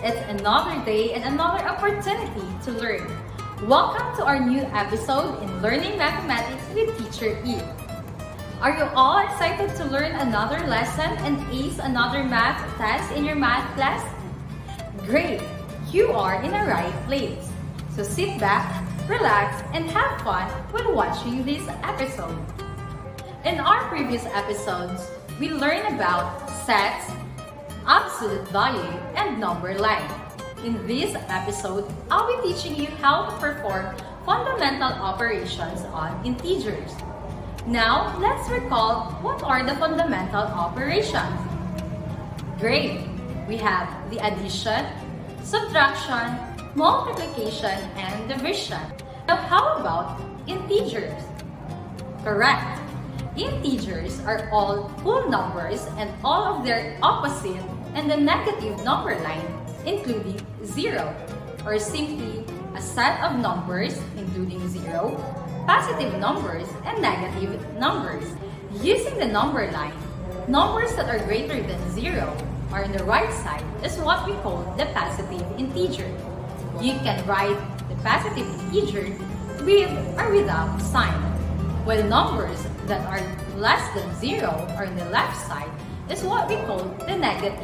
It's another day and another opportunity to learn. Welcome to our new episode in Learning Mathematics with Teacher E. Are you all excited to learn another lesson and ace another math test in your math class? Great! You are in the right place. So sit back, relax, and have fun while watching this episode. In our previous episodes, we learned about sets, absolute value, and number line. In this episode, I'll be teaching you how to perform fundamental operations on integers. Now, let's recall what are the fundamental operations. Great! We have the addition, subtraction, multiplication, and division. Now, how about integers? Correct! Integers are all whole numbers and all of their opposite and the negative number line, including 0, or simply a set of numbers including 0, positive numbers, and negative numbers. Using the number line, numbers that are greater than 0 or on the right side is what we call the positive integer. You can write the positive integer with or without sign, while numbers that are less than 0 or on the left side is what we call the negative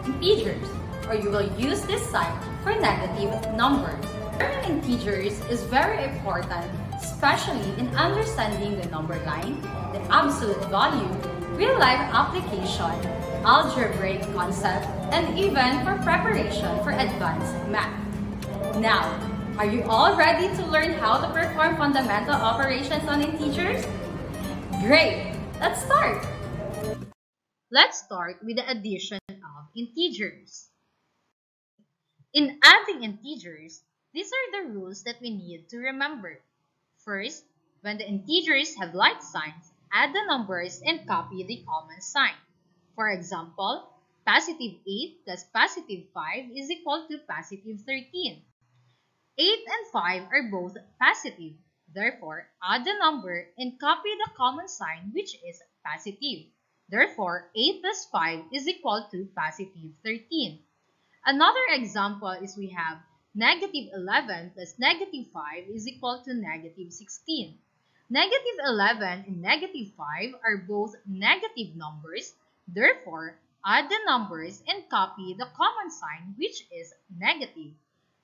integers, or you will use this sign for negative numbers. Learning integers is very important, especially in understanding the number line, the absolute value, real-life application, algebraic concept, and even for preparation for advanced math. Now, are you all ready to learn how to perform fundamental operations on integers? Great! Let's start! Let's start with the addition of integers. In adding integers, these are the rules that we need to remember. First, when the integers have like signs, add the numbers and copy the common sign. For example, positive 8 plus positive 5 is equal to positive 13. 8 and 5 are both positive. Therefore, add the number and copy the common sign, which is positive. Therefore, 8 plus 5 is equal to positive 13. Another example is we have negative 11 plus negative 5 is equal to negative 16. Negative 11 and negative 5 are both negative numbers. Therefore, add the numbers and copy the common sign, which is negative.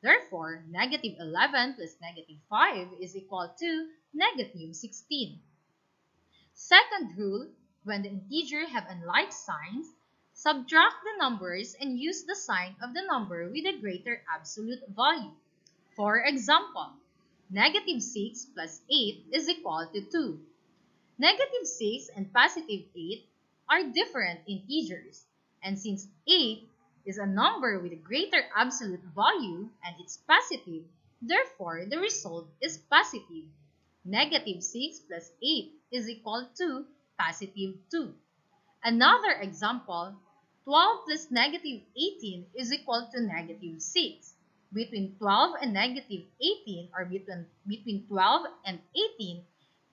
Therefore, negative 11 plus negative 5 is equal to negative 16. Second rule, when the integer have unlike signs, subtract the numbers and use the sign of the number with a greater absolute value. For example, negative 6 plus 8 is equal to 2. Negative 6 and positive 8 are different integers, and since 8 is a number with a greater absolute value and it's positive, therefore the result is positive. Negative 6 plus 8 is equal to positive 2. Another example, 12 plus negative 18 is equal to negative 6. Between 12 and negative 18, or between 12 and 18,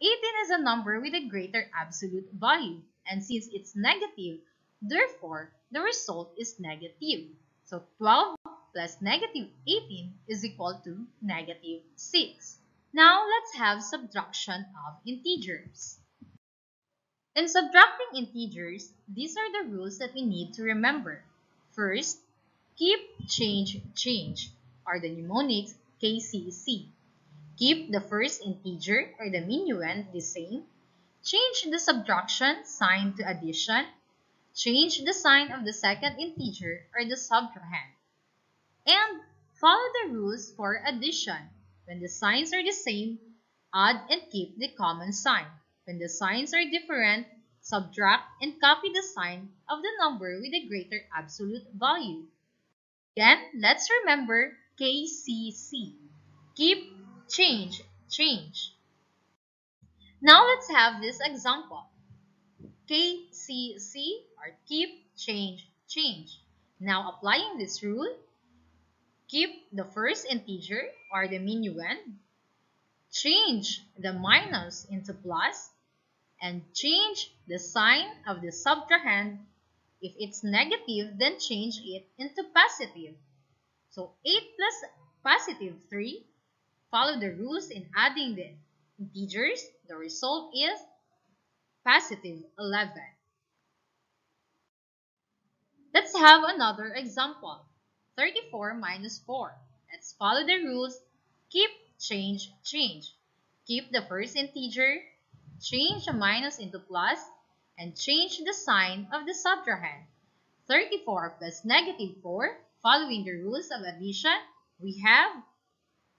18 is a number with a greater absolute value, and since it's negative, therefore the result is negative. So 12 plus negative 18 is equal to negative 6. Now let's have subtraction of integers. In subtracting integers, these are the rules that we need to remember. First, keep, change, change, or the mnemonics KCC. Keep the first integer or the minuend the same. Change the subtraction sign to addition. Change the sign of the second integer or the subtrahend. And follow the rules for addition. When the signs are the same, add and keep the common sign. When the signs are different, subtract and copy the sign of the number with a greater absolute value. Again, let's remember KCC. Keep, change, change. Now let's have this example. KCC, or keep, change, change. Now applying this rule, keep the first integer or the minuend, change the minus into plus, and change the sign of the subtrahend. If it's negative, then change it into positive. So 8 plus positive 3, follow the rules in adding the integers. The result is positive 11. Let's have another example. 34 minus 4. Let's follow the rules. Keep, change, change. Keep the first integer, change a minus into plus, and change the sign of the subtrahend. 34 plus negative 4, following the rules of addition, we have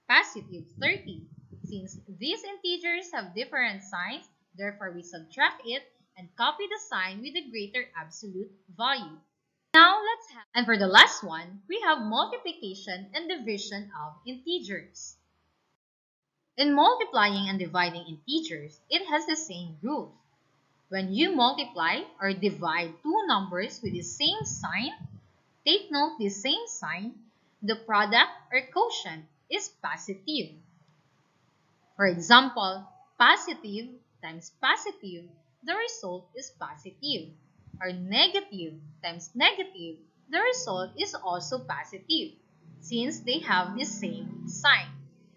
positive 30. Since these integers have different signs, therefore we subtract it and copy the sign with a greater absolute value. Now let's have, and for the last one, we have multiplication and division of integers. In multiplying and dividing integers, it has the same rules. When you multiply or divide two numbers with the same sign, take note the same sign, the product or quotient is positive. For example, positive times positive, the result is positive. Or negative times negative, the result is also positive, since they have the same sign.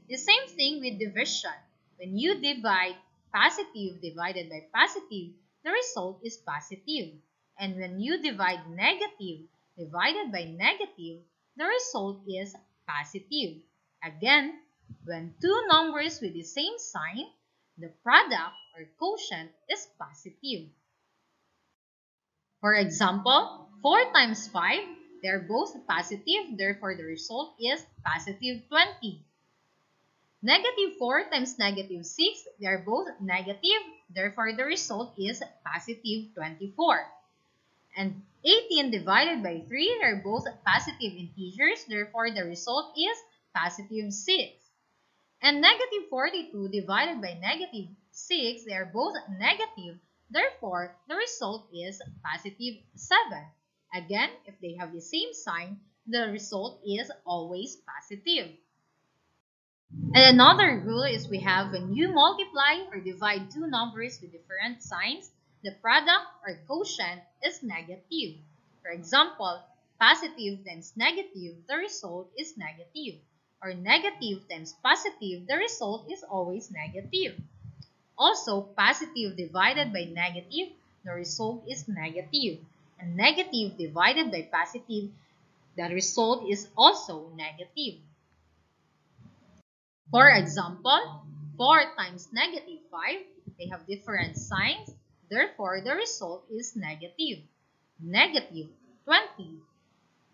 The same thing with division. When you divide positive divided by positive, the result is positive. And when you divide negative divided by negative, the result is positive. Again, when two numbers with the same sign, the product or quotient is positive. For example, 4 times 5, they are both positive, therefore the result is positive 20. Negative 4 times negative 6, they are both negative, therefore the result is positive 24. And 18 divided by 3, they are both positive integers, therefore the result is positive 6. And negative 42 divided by negative 6, they are both negative, therefore the result is positive 7. Again, if they have the same sign, the result is always positive. And another rule is we have when you multiply or divide two numbers with different signs, the product or quotient is negative. For example, positive times negative, the result is negative. Or negative times positive, the result is always negative. Also, positive divided by negative, the result is negative. And negative divided by positive, the result is also negative. For example, 4 times negative 5, they have different signs, therefore the result is negative. Negative 20.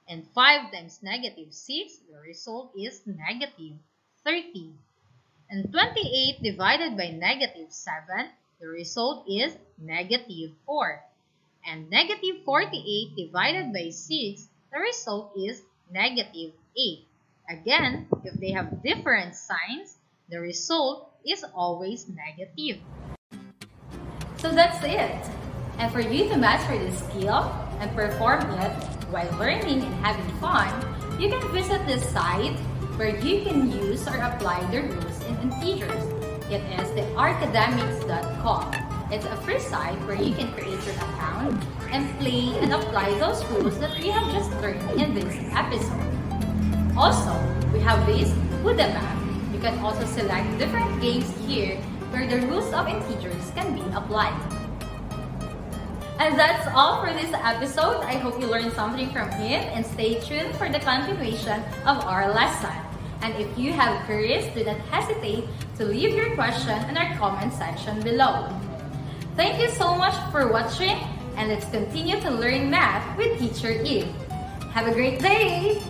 And 5 times negative 6, the result is negative 30. And 28 divided by negative 7, the result is negative 4. And negative 48 divided by 6, the result is negative 8. Again, if they have different signs, the result is always negative. So that's it. And for you to master this skill and perform it while learning and having fun, you can visit this site where you can use or apply the rules in integers. It is the arcademics.com. It's a free site where you can create your account and play and apply those rules that we have just learned in this episode. Also, we have this Huda map. You can also select different games here where the rules of integers can be applied. And that's all for this episode. I hope you learned something from it and stay tuned for the continuation of our lesson. And if you have queries, do not hesitate to leave your question in our comment section below. Thank you so much for watching, and let's continue to learn math with Teacher Eve. Have a great day!